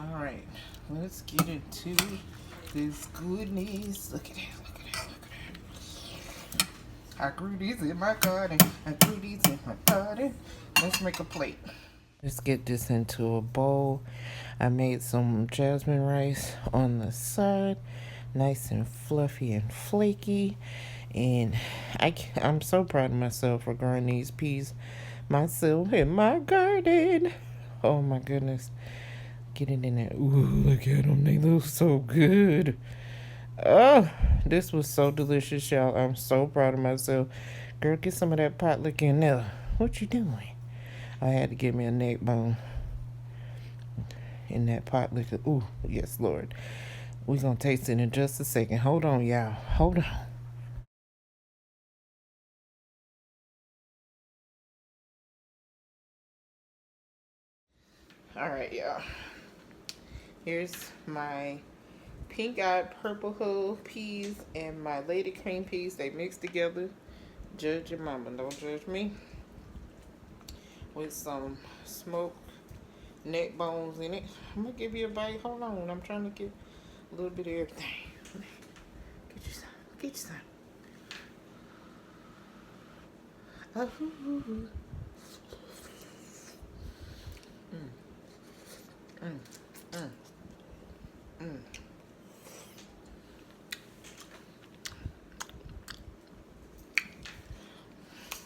Alright, let's get into this goodness. Look at that, look at that, look at that. I grew these in my garden. I grew these in my garden. Let's make a plate. Let's get this into a bowl. I made some jasmine rice on the side. Nice and fluffy and flaky. And I'm so proud of myself for growing these peas myself in my garden. Oh my goodness. Get it in there. Ooh, look at them. They look so good. Oh, this was so delicious, y'all. I'm so proud of myself. Girl, get some of that pot lick in there. What you doing? I had to get me a neck bone in that pot liquor. Ooh, yes, Lord. We're going to taste it in just a second. Hold on, y'all. Hold on. All right, y'all. Here's my pink-eyed purple hull peas and my lady cream peas. They mixed together. Judge your mama. Don't judge me. With some smoked neck bones in it. I'm going to give you a bite. Hold on. I'm trying to get a little bit of everything. Get you some. Get you some.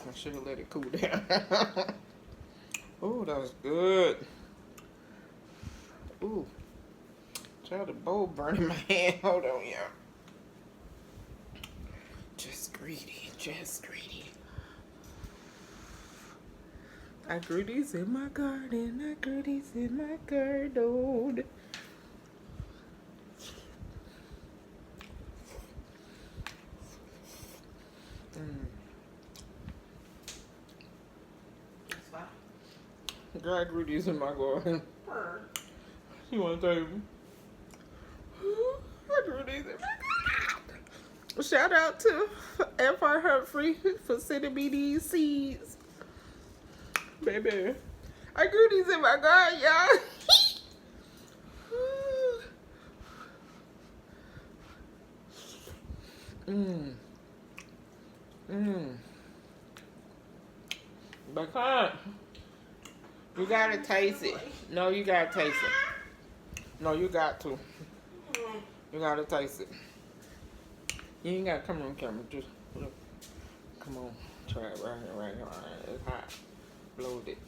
I should have let it cool down. Oh, that was good. Ooh. Child, the bowl burning my hand. Hold on, y'all. Just greedy. Just greedy. I grew these in my garden. I grew these in my garden. Girl, I grew these in my garden. You want to tell me? I grew these in my garden. Shout out to FR Humphrey for sending me these seeds. Baby, I grew these in my garden, y'all. Because you gotta taste it. No, you gotta taste it. No, you got to. You gotta taste it. You ain't gotta come on camera. Just look. Come on. Try it right here, right here. Right. It's hot. Blow it.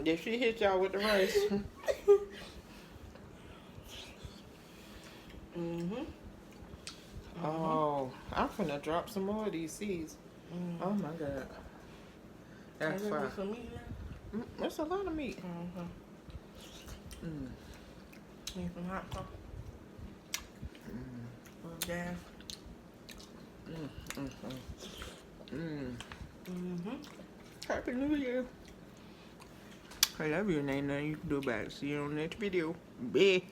Did she hit y'all with the rice? Oh, I'm finna drop some more of these seeds. Oh my God. That's fine. Some meat there? That's a lot of meat. Need some hot sauce. Gas. Happy New Year. I love you, and ain't nothing you can do about it. See you on the next video. Bye.